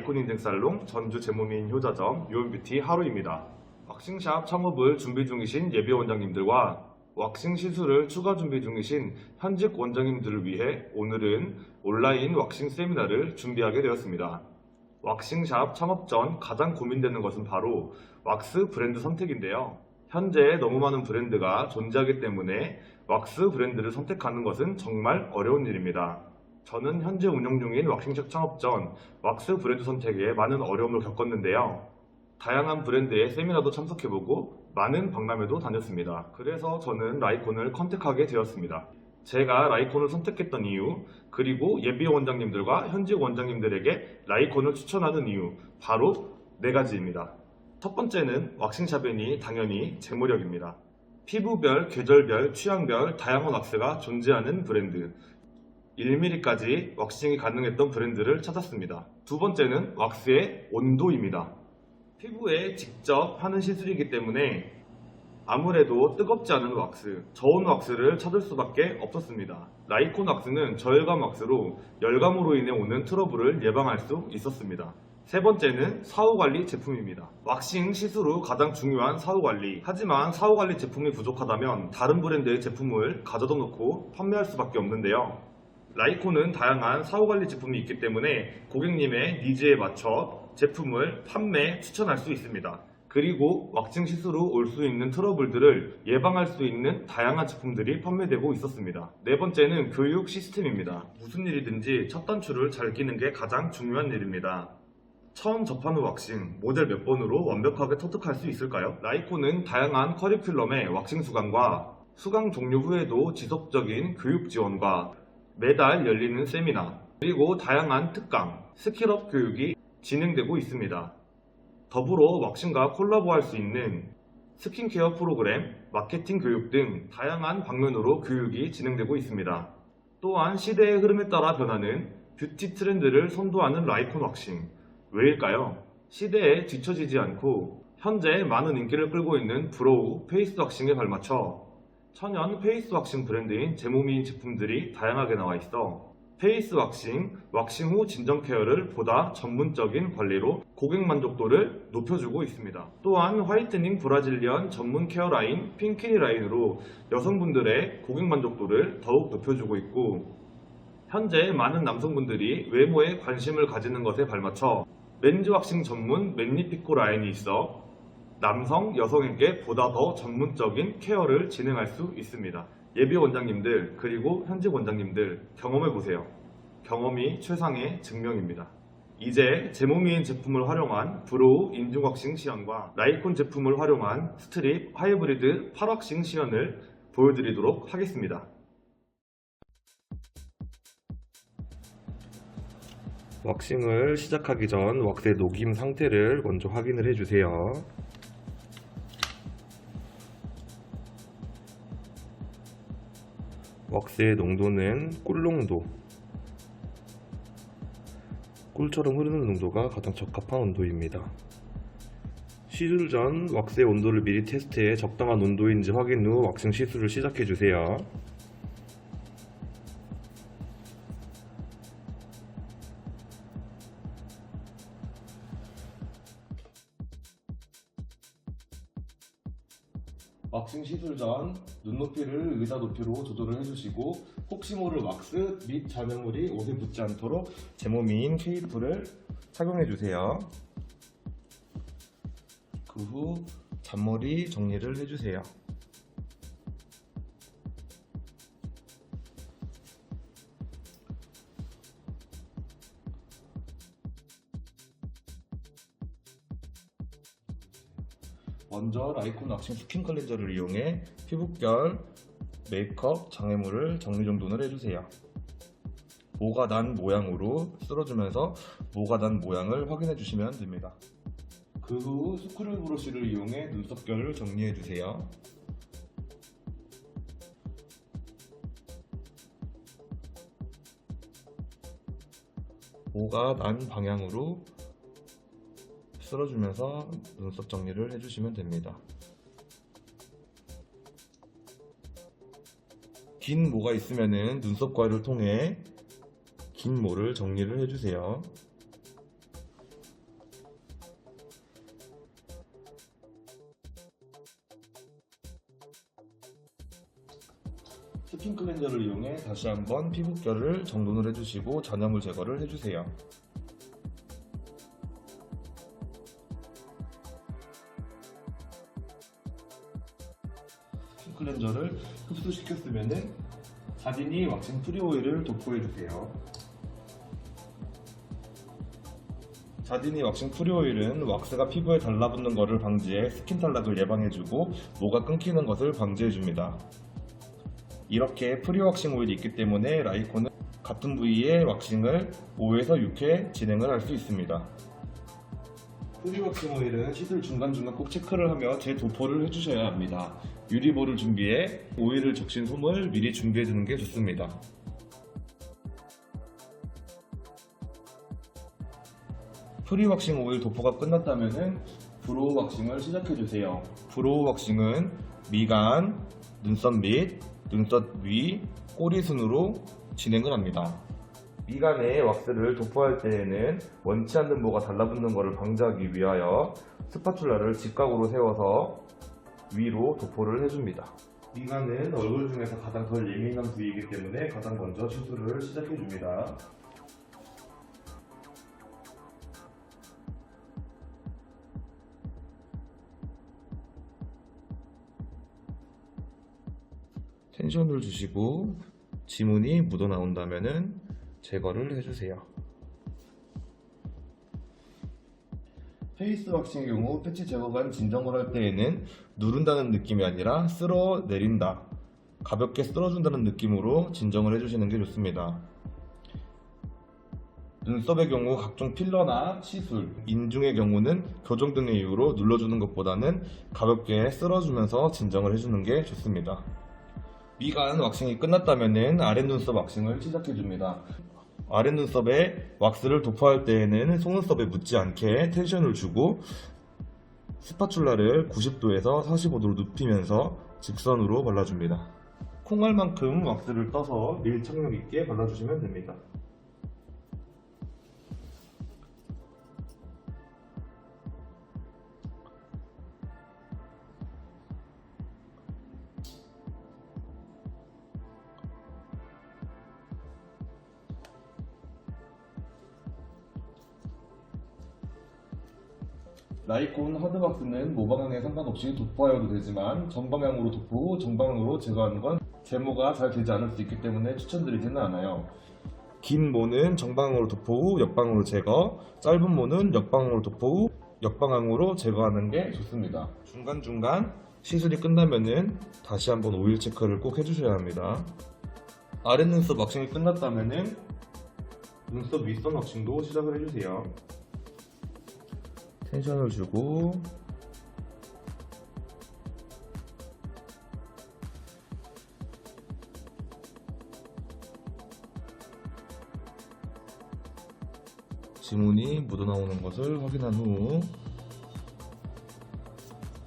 라이콘 인생살롱 전주 제모미인 효자점 유온뷰티 하루입니다. 왁싱샵 창업을 준비 중이신 예비 원장님들과 왁싱 시술을 추가 준비 중이신 현직 원장님들을 위해 오늘은 온라인 왁싱 세미나를 준비하게 되었습니다. 왁싱샵 창업 전 가장 고민되는 것은 바로 왁스 브랜드 선택인데요. 현재 너무 많은 브랜드가 존재하기 때문에 왁스 브랜드를 선택하는 것은 정말 어려운 일입니다. 저는 현재 운영 중인 왁싱샵 창업 전 왁스 브랜드 선택에 많은 어려움을 겪었는데요. 다양한 브랜드의 세미나도 참석해보고 많은 박람회도 다녔습니다. 그래서 저는 라이콘을 컨택하게 되었습니다. 제가 라이콘을 선택했던 이유, 그리고 예비 원장님들과 현직 원장님들에게 라이콘을 추천하는 이유, 바로 4가지입니다. 첫 번째는 왁싱샵이니 당연히 제모력입니다. 피부별, 계절별, 취향별 다양한 왁스가 존재하는 브랜드, 1mm까지 왁싱이 가능했던 브랜드를 찾았습니다. 두 번째는 왁스의 온도입니다. 피부에 직접 하는 시술이기 때문에 아무래도 뜨겁지 않은 왁스, 저온 왁스를 찾을 수밖에 없었습니다. 라이콘 왁스는 저열감 왁스로 열감으로 인해 오는 트러블을 예방할 수 있었습니다. 세 번째는 사후관리 제품입니다. 왁싱 시술 후 가장 중요한 사후관리. 하지만 사후관리 제품이 부족하다면 다른 브랜드의 제품을 가져다 놓고 판매할 수밖에 없는데요. 라이콘은 다양한 사후관리 제품이 있기 때문에 고객님의 니즈에 맞춰 제품을 판매, 추천할 수 있습니다. 그리고 왁싱 시술 후 올 수 있는 트러블들을 예방할 수 있는 다양한 제품들이 판매되고 있었습니다. 네 번째는 교육 시스템입니다. 무슨 일이든지 첫 단추를 잘 끼는 게 가장 중요한 일입니다. 처음 접하는 왁싱, 모델 몇 번으로 완벽하게 터득할 수 있을까요? 라이콘은 다양한 커리큘럼의 왁싱 수강과 수강 종료 후에도 지속적인 교육 지원과 매달 열리는 세미나, 그리고 다양한 특강, 스킬업 교육이 진행되고 있습니다. 더불어 왁싱과 콜라보할 수 있는 스킨케어 프로그램, 마케팅 교육 등 다양한 방면으로 교육이 진행되고 있습니다. 또한 시대의 흐름에 따라 변하는 뷰티 트렌드를 선도하는 라이콘 왁싱. 왜일까요? 시대에 뒤처지지 않고 현재 많은 인기를 끌고 있는 브로우, 페이스 왁싱에 발맞춰 천연 페이스 왁싱 브랜드인 제모미인 제품들이 다양하게 나와 있어 페이스 왁싱, 왁싱 후 진정 케어를 보다 전문적인 관리로 고객 만족도를 높여주고 있습니다. 또한 화이트닝 브라질리언 전문 케어 라인 핑키니 라인으로 여성분들의 고객 만족도를 더욱 높여주고 있고, 현재 많은 남성분들이 외모에 관심을 가지는 것에 발맞춰 맨즈 왁싱 전문 맨니피코 라인이 있어 남성, 여성에게 보다 더 전문적인 케어를 진행할 수 있습니다. 예비 원장님들, 그리고 현직 원장님들 경험해보세요. 경험이 최상의 증명입니다. 이제 제모미인 제품을 활용한 브로우 인중 왁싱 시연과 라이콘 제품을 활용한 스트립 하이브리드 팔왁싱 시연을 보여드리도록 하겠습니다. 왁싱을 시작하기 전 왁스의 녹임 상태를 먼저 확인을 해주세요. 왁스의 농도는 꿀농도, 꿀처럼 흐르는 농도가 가장 적합한 온도입니다. 시술 전 왁스의 온도를 미리 테스트해 적당한 온도인지 확인 후 왁싱 시술을 시작해주세요. 왁싱 시술 전 눈높이를 의자 높이로 조절을 해주시고, 혹시 모를 왁스 및 잔여물이 옷에 묻지 않도록 제모미인 케이프를 착용해주세요. 그 후 잔머리 정리를 해주세요. 먼저 라이콘 왁싱 스킨 클렌저를 이용해 피부결, 메이크업, 장애물을 정리정돈을 해주세요. 모가 난 모양으로 쓸어주면서 모가 난 모양을 확인해 주시면 됩니다. 그 후 스크류 브러쉬를 이용해 눈썹결을 정리해 주세요. 모가 난 방향으로 쓸어주면서 눈썹 정리를 해주시면 됩니다. 긴 모가 있으면 눈썹 가위를 통해 긴 모를 정리를 해주세요. 스킨 클렌저를 이용해 다시 한번 피부결을 정돈을 해주시고 잔여물 제거를 해주세요. 스킨 클렌저를 흡수시켰으면 자디니 왁싱 프리 오일을 도포해주세요. 자디니 왁싱 프리 오일은 왁스가 피부에 달라붙는 것을 방지해 스킨 탈락을 예방해주고 모가 끊기는 것을 방지해줍니다. 이렇게 프리 왁싱 오일이 있기 때문에 라이코는 같은 부위의 왁싱을 5에서 6회 진행을 할 수 있습니다. 프리 왁싱 오일은 시술 중간중간 꼭 체크를 하며 재도포를 해주셔야 합니다. 유리볼을 준비해 오일을 적신 솜을 미리 준비해두는 게 좋습니다. 프리 왁싱 오일 도포가 끝났다면 브로우 왁싱을 시작해주세요. 브로우 왁싱은 미간, 눈썹 밑, 눈썹 위, 꼬리 순으로 진행을 합니다. 미간에 왁스를 도포할 때에는 원치 않는 모가 달라붙는 것을 방지하기 위하여 스파츌라를 직각으로 세워서 위로 도포를 해줍니다. 미간은 얼굴 중에서 가장 덜 예민한 부위이기 때문에 가장 먼저 시술을 시작해줍니다. 텐션을 주시고 지문이 묻어나온다면 제거를 해주세요. 페이스 왁싱의 경우 패치 제거관 진정을 할 때에는 누른다는 느낌이 아니라 쓸어내린다, 가볍게 쓸어준다는 느낌으로 진정을 해주시는 게 좋습니다. 눈썹의 경우 각종 필러나 시술, 인중의 경우는 교정 등의 이유로 눌러주는 것보다는 가볍게 쓸어주면서 진정을 해주는 게 좋습니다. 미간 왁싱이 끝났다면 아랫눈썹 왁싱을 시작해줍니다. 아랫눈썹에 왁스를 도포할 때에는 속눈썹에 묻지 않게 텐션을 주고 스파츌라를 90도에서 45도로 눕히면서 직선으로 발라줍니다. 콩알만큼 왁스를 떠서 밀착력 있게 발라주시면 됩니다. 라이콘 하드왁스는 모방향에 상관없이 도포하여도 되지만 정방향으로 도포 후 정방향으로 제거하는 건 제모가 잘 되지 않을 수 있기 때문에 추천드리지는 않아요. 긴 모는 정방향으로 도포 후 역방향으로 제거, 짧은 모는 역방향으로 도포 후 역방향으로 제거하는 게 좋습니다. 중간중간 시술이 끝나면은 다시 한번 오일 체크를 꼭 해주셔야 합니다. 아랫눈썹 왁싱이 끝났다면은 눈썹 윗선 왁싱도 시작을 해주세요. 텐션을 주고 지문이 묻어나오는 것을 확인한 후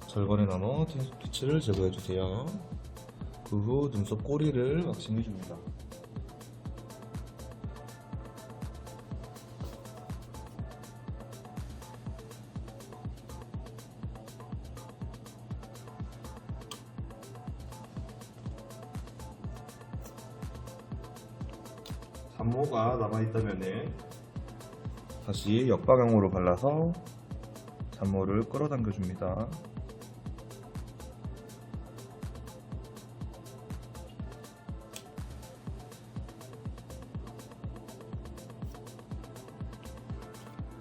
절반에 나눠 티치를 제거해주세요. 그 후 눈썹 꼬리를 왁싱해줍니다. 잔모가 남아있다면 다시 역방향으로 발라서 잔모를 끌어당겨줍니다.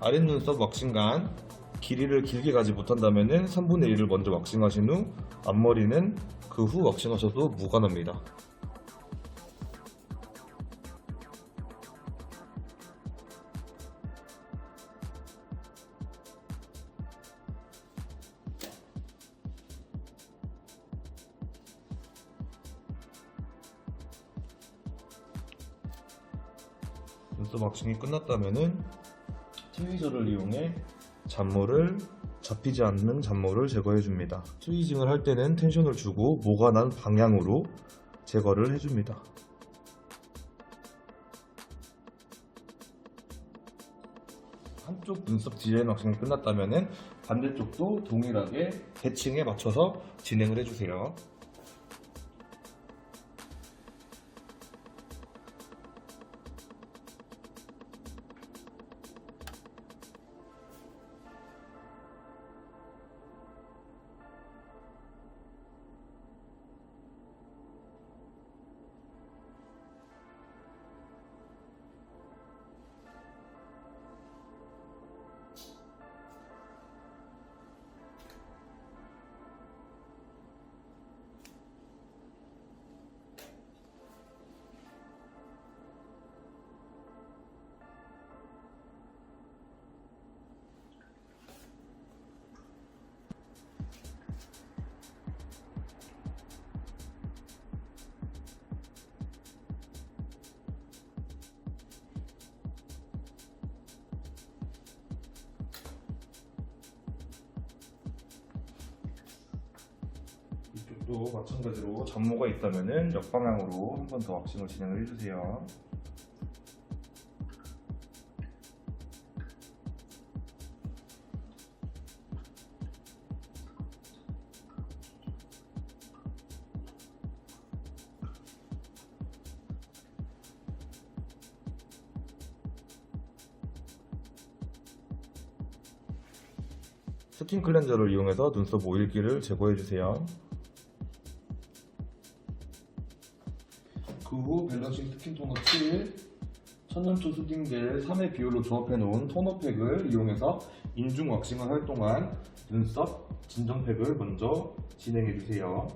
아랫눈썹 왁싱간 길이를 길게 가지 못한다면 3분의 1을 먼저 왁싱하신 후 앞머리는 그 후 왁싱하셔도 무관합니다. 눈썹 왁싱이 끝났다면 트위저를 이용해 잔모를 접히지 않는 잔모를 제거해 줍니다. 트위징을 할 때는 텐션을 주고 모가 난 방향으로 제거를 해줍니다. 한쪽 눈썹 디자인 왁싱이 끝났다면 반대쪽도 동일하게 대칭에 맞춰서 진행을 해주세요. 또 마찬가지로 잔모가 있다면은 역방향으로 한 번 더 왁싱을 진행을 해주세요. 스킨 클렌저를 이용해서 눈썹 오일기를 제거해주세요. 그 후 밸런싱 스킨 토너 7, 천연초 수딩젤 3의 비율로 조합해놓은 토너팩을 이용해서 인중 왁싱을 할 동안 눈썹 진정팩을 먼저 진행해주세요.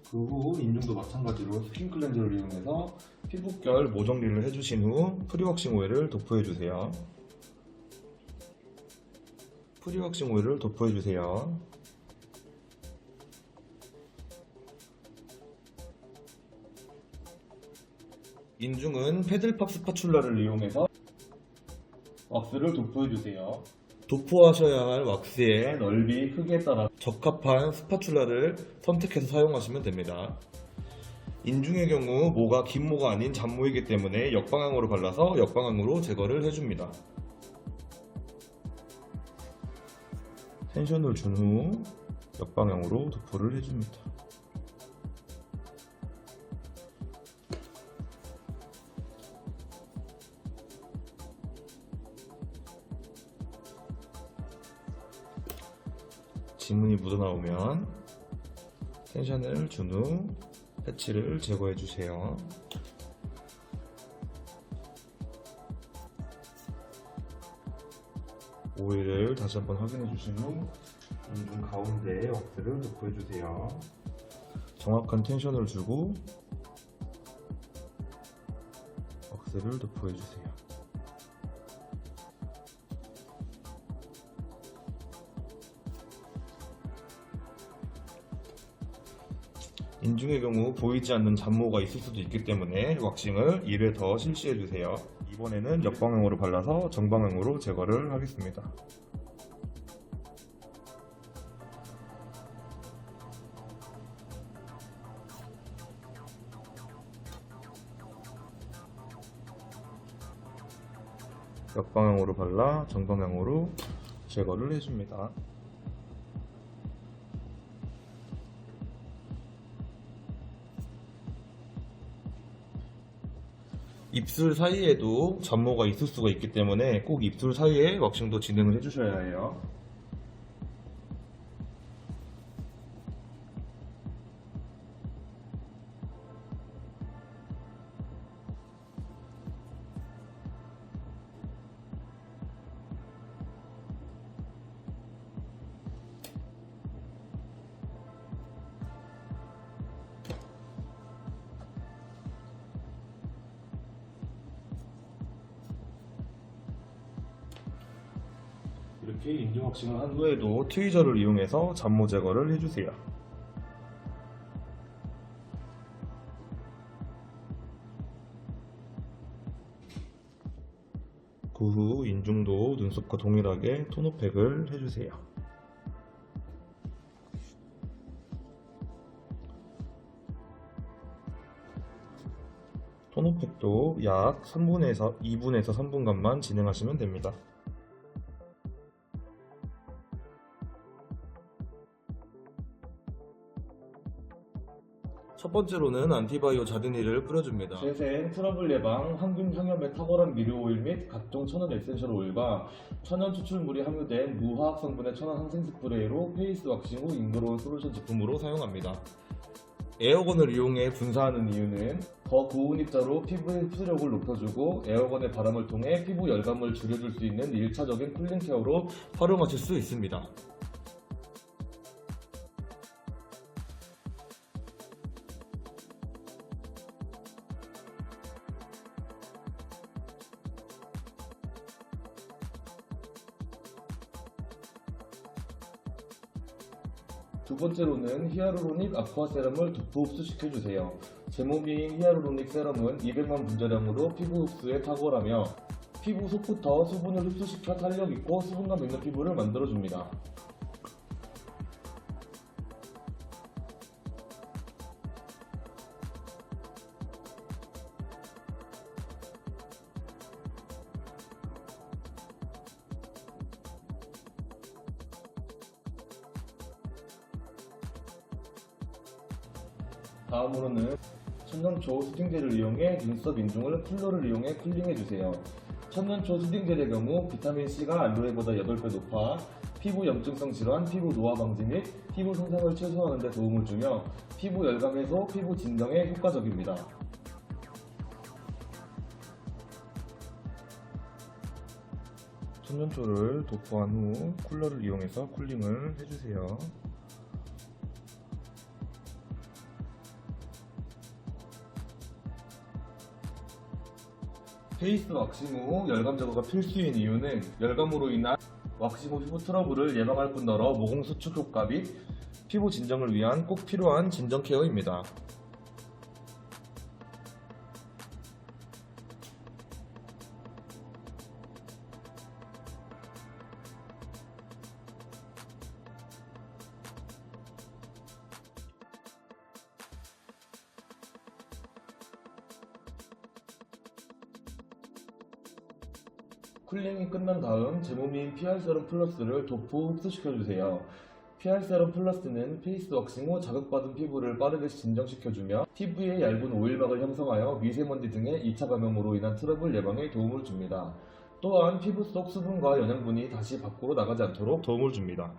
그 후 인중도 마찬가지로 스킨 클렌저를 이용해서 피부결 모정리를 해주신 후 프리왁싱 오일을 도포해주세요. 프리왁싱 오일을 도포해주세요. 인중은 패들팝 스파츌라를 이용해서 왁스를 도포해주세요. 도포하셔야 할 왁스의 넓이, 크기에 따라 적합한 스파츌라를 선택해서 사용하시면 됩니다. 인중의 경우 모가 긴 모가 아닌 잔모이기 때문에 역방향으로 발라서 역방향으로 제거를 해줍니다. 텐션을 준 후 역방향으로 도포를 해줍니다. 지문이 묻어나오면 텐션을 준 후 패치를 제거해주세요. 오일을 다시 한번 확인해주신 후 인중 가운데에 왁스를 도포해주세요. 정확한 텐션을 주고 왁스를 도포해주세요. 인중의 경우 보이지 않는 잔모가 있을 수도 있기 때문에 왁싱을 1회 더 실시해주세요. 이번에는 역방향으로 발라서 정방향으로 제거를 하겠습니다. 역방향으로 발라 정방향으로 제거를 해줍니다. 입술 사이에도 잔모가 있을 수가 있기 때문에 꼭 입술 사이에 왁싱도 진행을 해주셔야 해요. 이렇게 인중 왁싱을 한 후에도 트위저를 이용해서 잔모 제거를 해주세요. 그 후 인중도 눈썹과 동일하게 토너팩을 해주세요. 토너팩도 약 2분에서 3분간만 진행하시면 됩니다. 첫 번째로는 안티바이오 자드니를 뿌려줍니다. 재생, 트러블 예방, 항균 향염에 탁월한 미르 오일 및 각종 천연 에센셜 오일과 천연 추출물이 함유된 무화학 성분의 천연 항생 스프레이로 페이스 왁싱 후 잉그로운 솔루션 제품으로 사용합니다. 에어건을 이용해 분사하는 이유는 더 고운 입자로 피부의 흡수력을 높여주고 에어건의 바람을 통해 피부 열감을 줄여줄 수 있는 1차적인 쿨링 케어로 활용하실 수 있습니다. 두 번째로는 히아루로닉 아쿠아 세럼을 도포 흡수시켜주세요. 제모미인 히아루로닉 세럼은 200만 분자량으로 피부 흡수에 탁월하며 피부 속부터 수분을 흡수시켜 탄력 있고 수분감 있는 피부를 만들어줍니다. 다음으로는 천년초 수딩젤을 이용해 눈썹 인중을 쿨러를 이용해 쿨링해주세요. 천년초 수딩젤의 경우 비타민C가 알로에보다 8배 높아 피부 염증성 질환, 피부 노화 방지 및 피부 손상을 최소화하는 데 도움을 주며 피부 열감 해소, 피부 진정에 효과적입니다. 천년초를 도포한 후 쿨러를 이용해서 쿨링을 해주세요. 페이스 왁싱 후 열감 제거가 필수인 이유는 열감으로 인한 왁싱 후 피부 트러블을 예방할 뿐더러 모공 수축 효과 및 피부 진정을 위한 꼭 필요한 진정 케어입니다. 쿨링이 끝난 다음 제모미인 PR 세럼 플러스를 도포 흡수시켜주세요. PR 세럼 플러스는 페이스 왁싱 후 자극받은 피부를 빠르게 진정시켜주며 피부에 얇은 오일막을 형성하여 미세먼지 등의 2차 감염으로 인한 트러블 예방에 도움을 줍니다. 또한 피부 속 수분과 영양분이 다시 밖으로 나가지 않도록 도움을 줍니다.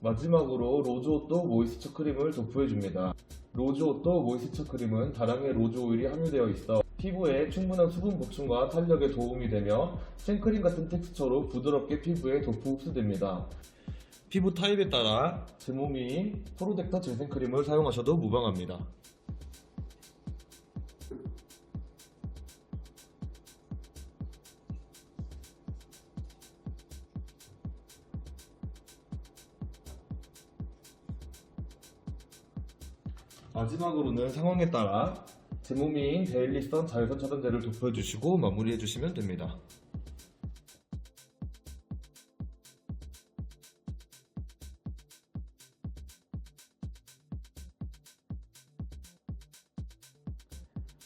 마지막으로 로즈오또 모이스처 크림을 도포해줍니다. 로즈오또 모이스처 크림은 다량의 로즈 오일이 함유되어 있어 피부에 충분한 수분 보충과 탄력에 도움이 되며 생크림 같은 텍스처로 부드럽게 피부에 도포 흡수됩니다. 피부 타입에 따라 제모미인 프로덱터 재생크림을 사용하셔도 무방합니다. 마지막으로는 상황에 따라 제모미인 데일리선 자외선 차단제를 도포해주시고 마무리해주시면 됩니다.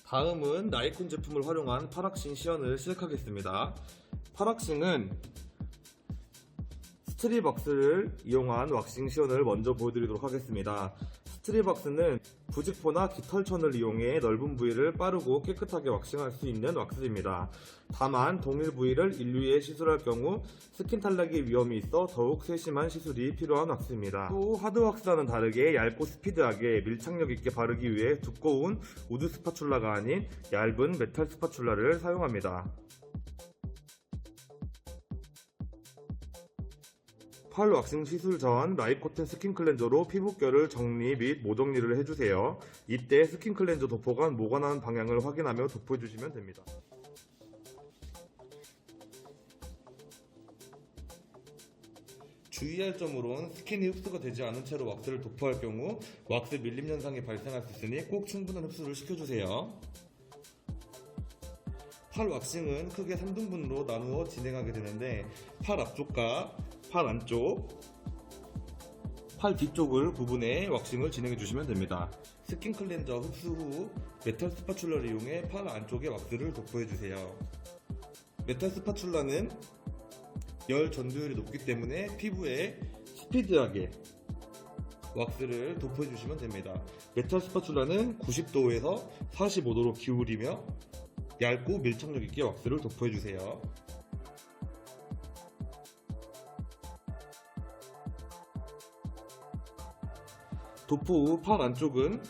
다음은 나이콘 제품을 활용한 파락싱 시연을 시작하겠습니다. 파락싱은 스트리벅스를 이용한 왁싱 시연을 먼저 보여드리도록 하겠습니다. 스트리벅스는 부직포나 깃털천을 이용해 넓은 부위를 빠르고 깨끗하게 왁싱할 수 있는 왁스입니다. 다만 동일 부위를 인류에 시술할 경우 스킨 탈락의 위험이 있어 더욱 세심한 시술이 필요한 왁스입니다. 또 하드왁스와는 다르게 얇고 스피드하게 밀착력 있게 바르기 위해 두꺼운 우드 스파츌라가 아닌 얇은 메탈 스파츌라를 사용합니다. 팔 왁싱 시술 전 라이코텐 스킨 클렌저로 피부결을 정리 및 모정리를 해주세요. 이때 스킨 클렌저 도포가 모관하는 방향을 확인하며 도포해주시면 됩니다. 주의할 점으론 스킨이 흡수가 되지 않은 채로 왁스를 도포할 경우 왁스 밀림 현상이 발생할 수 있으니 꼭 충분한 흡수를 시켜주세요. 팔 왁싱은 크게 3등분으로 나누어 진행하게 되는데 팔 앞쪽과 팔 안쪽, 팔 뒤쪽을 구분해 왁싱을 진행해 주시면 됩니다. 스킨 클렌저 흡수 후 메탈 스파츌라를 이용해 팔 안쪽에 왁스를 도포해 주세요. 메탈 스파츌라는 열 전도율이 높기 때문에 피부에 스피드하게 왁스를 도포해 주시면 됩니다. 메탈 스파츌라는 90도에서 45도로 기울이며 얇고 밀착력 있게 왁스를 도포해 주세요. 도포 후 팔 안쪽은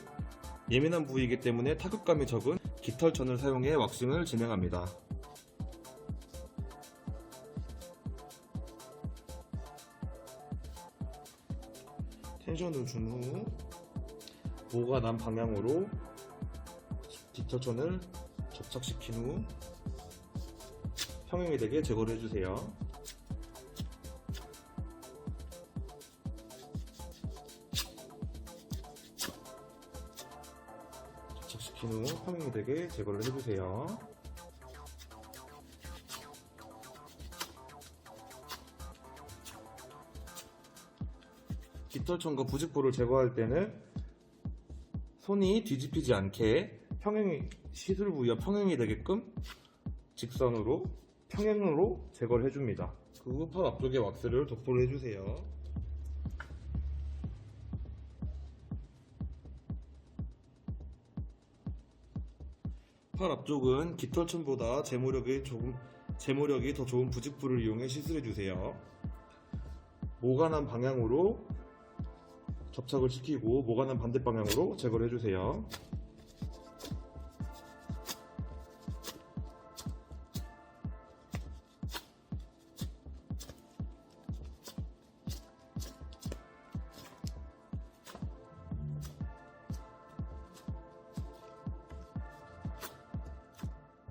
예민한 부위이기 때문에 타격감이 적은 깃털천을 사용해 왁싱을 진행합니다. 텐션을 준 후 모가 난 방향으로 디터전을 접착시킨 후 평행이 되게 제거를 해주세요. 접착시킨 후 평행이 되게 제거를 해주세요. 깃털천과 부직포를 제거할 때는 손이 뒤집히지 않게 시술 부위와 평행이 되게끔 직선으로 평행으로 제거를 해줍니다. 그 후 팔 앞쪽에 왁스를 도포를 해주세요. 팔 앞쪽은 깃털천보다 제모력이 더 좋은 부직포를 이용해 시술해주세요. 모가 난 방향으로 접착을 시키고 모가 난 반대 방향으로 제거를 해주세요.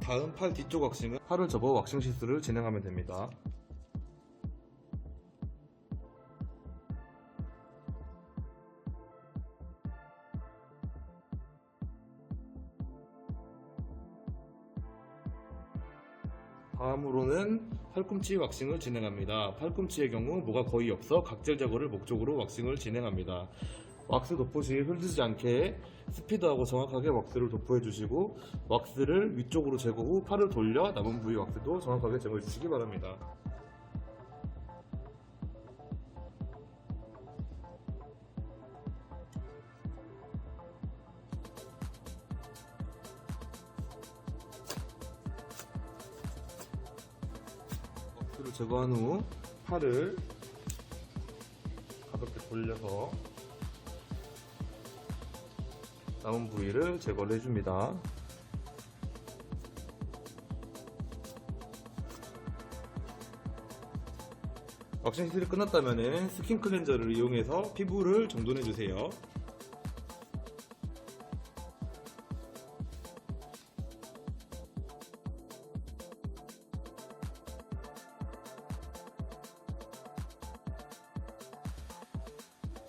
다음 팔 뒤쪽 왁싱은 팔을 접어 왁싱 시술을 진행하면 됩니다. 다음으로는 팔꿈치 왁싱을 진행합니다. 팔꿈치의 경우 모가 거의 없어 각질 제거를 목적으로 왁싱을 진행합니다. 왁스 도포 시 흘리지 않게 스피드하고 정확하게 왁스를 도포해 주시고 왁스를 위쪽으로 제거 후 팔을 돌려 남은 부위 왁스도 정확하게 제거해 주시기 바랍니다. 왁스를 제거한 후 팔을 가볍게 돌려서 남은 부위를 제거를 해줍니다. 왁싱 시술이 끝났다면 스킨 클렌저를 이용해서 피부를 정돈해주세요.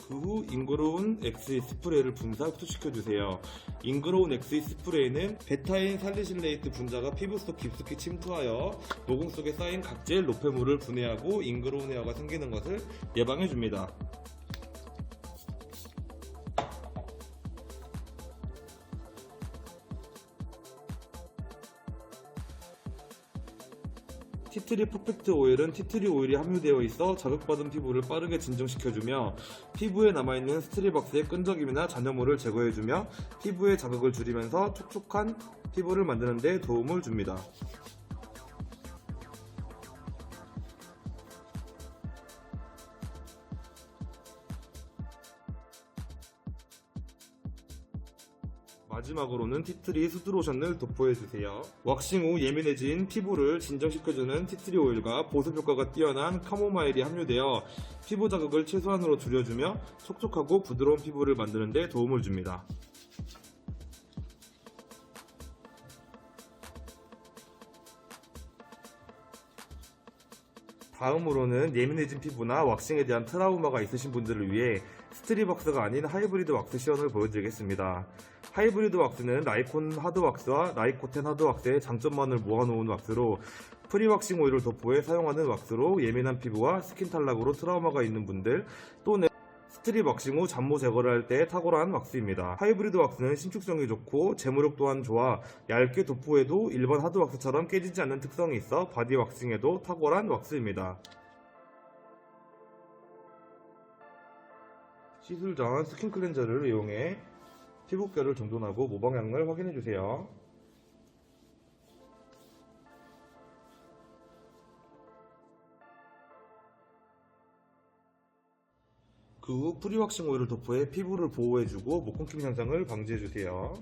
그 후 잉그로운 엑스이 스프레이를 분사 흡수시켜주세요. 잉그로운 엑스이 스프레이는 베타인 살리실레이트 분자가 피부 속 깊숙이 침투하여 모공 속에 쌓인 각질 노폐물을 분해하고 잉그로운 헤어가 생기는 것을 예방해줍니다. 티트리 퍼펙트 오일은 티트리 오일이 함유되어 있어 자극받은 피부를 빠르게 진정시켜주며 피부에 남아있는 스트립왁스의 끈적임이나 잔여물을 제거해주며 피부의 자극을 줄이면서 촉촉한 피부를 만드는 데 도움을 줍니다. 마지막으로는 티트리 수드로션을 도포해주세요. 왁싱 후 예민해진 피부를 진정시켜주는 티트리 오일과 보습 효과가 뛰어난 카모마일이 함유되어 피부 자극을 최소한으로 줄여주며 촉촉하고 부드러운 피부를 만드는 데 도움을 줍니다. 다음으로는 예민해진 피부나 왁싱에 대한 트라우마가 있으신 분들을 위해 스트립왁스가 아닌 하이브리드 왁스 시연을 보여드리겠습니다. 하이브리드 왁스는 나이콘 하드왁스와 나이코텐 하드왁스의 장점만을 모아놓은 왁스로 프리왁싱 오일을 도포해 사용하는 왁스로 예민한 피부와 스킨 탈락으로 트라우마가 있는 분들 또는 스트립 왁싱 후 잔모 제거를 할 때 탁월한 왁스입니다. 하이브리드 왁스는 신축성이 좋고 제모력 또한 좋아 얇게 도포해도 일반 하드 왁스처럼 깨지지 않는 특성이 있어 바디 왁싱에도 탁월한 왁스입니다. 시술 전 스킨 클렌저를 이용해 피부결을 정돈하고 모방향을 확인해주세요. 그 후 프리왁싱 오일을 도포해 피부를 보호해주고 목공킴 현상을 방지해주세요.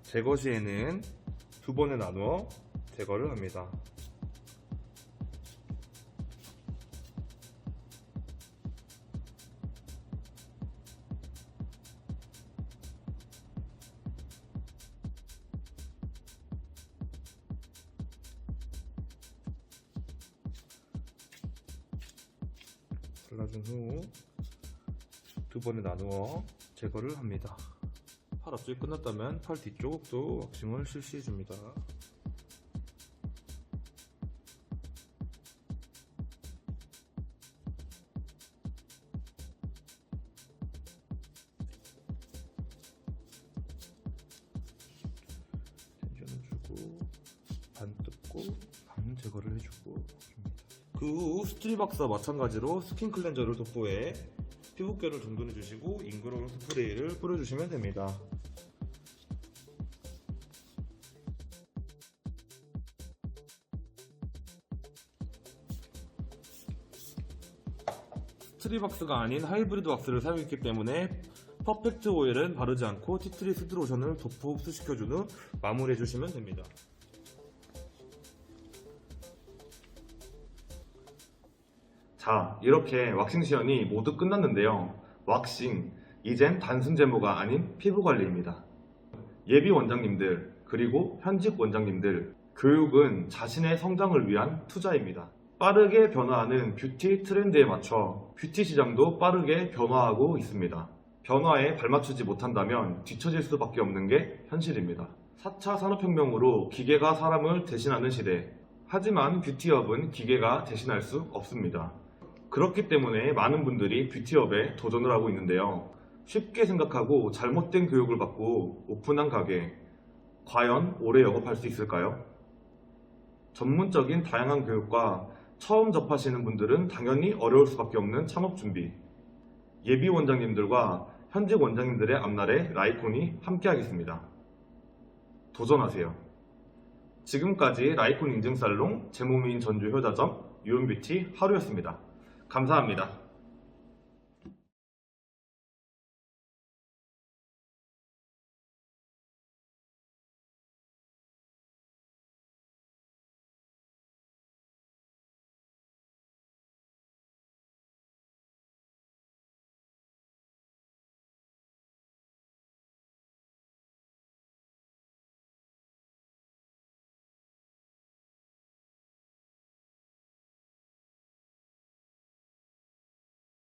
제거 시에는 두 번에 나누어 제거를 합니다. 잘라준 후 두 번에 나누어 제거를 합니다. 팔 앞쪽이 끝났다면 팔 뒤쪽도 왁싱을 실시해 줍니다. 텐션을 주고 반 뜯고 반 제거를 해주고 줍니다. 그 후 스트리박스와 마찬가지로 스킨 클렌저를 돋보해 피부결을 정돈해 주시고 잉그로울 스프레이를 뿌려주시면 됩니다. 스트리박스가 아닌 하이브리드 왁스를 사용했기 때문에 퍼펙트 오일은 바르지 않고 티트리 스드 로션을 도포 흡수시켜준 후 마무리해 주시면 됩니다. 자, 이렇게 왁싱 시연이 모두 끝났는데요. 왁싱, 이젠 단순 제모가 아닌 피부 관리입니다. 예비 원장님들, 그리고 현직 원장님들, 교육은 자신의 성장을 위한 투자입니다. 빠르게 변화하는 뷰티 트렌드에 맞춰 뷰티 시장도 빠르게 변화하고 있습니다. 변화에 발맞추지 못한다면 뒤처질 수밖에 없는 게 현실입니다. 4차 산업혁명으로 기계가 사람을 대신하는 시대. 하지만 뷰티업은 기계가 대신할 수 없습니다. 그렇기 때문에 많은 분들이 뷰티업에 도전을 하고 있는데요. 쉽게 생각하고 잘못된 교육을 받고 오픈한 가게, 과연 오래 영업할 수 있을까요? 전문적인 다양한 교육과 처음 접하시는 분들은 당연히 어려울 수밖에 없는 창업 준비. 예비 원장님들과 현직 원장님들의 앞날에 라이콘이 함께하겠습니다. 도전하세요. 지금까지 라이콘 인증살롱 제모미인 전주 효자점 유온뷰티 하루였습니다. 감사합니다.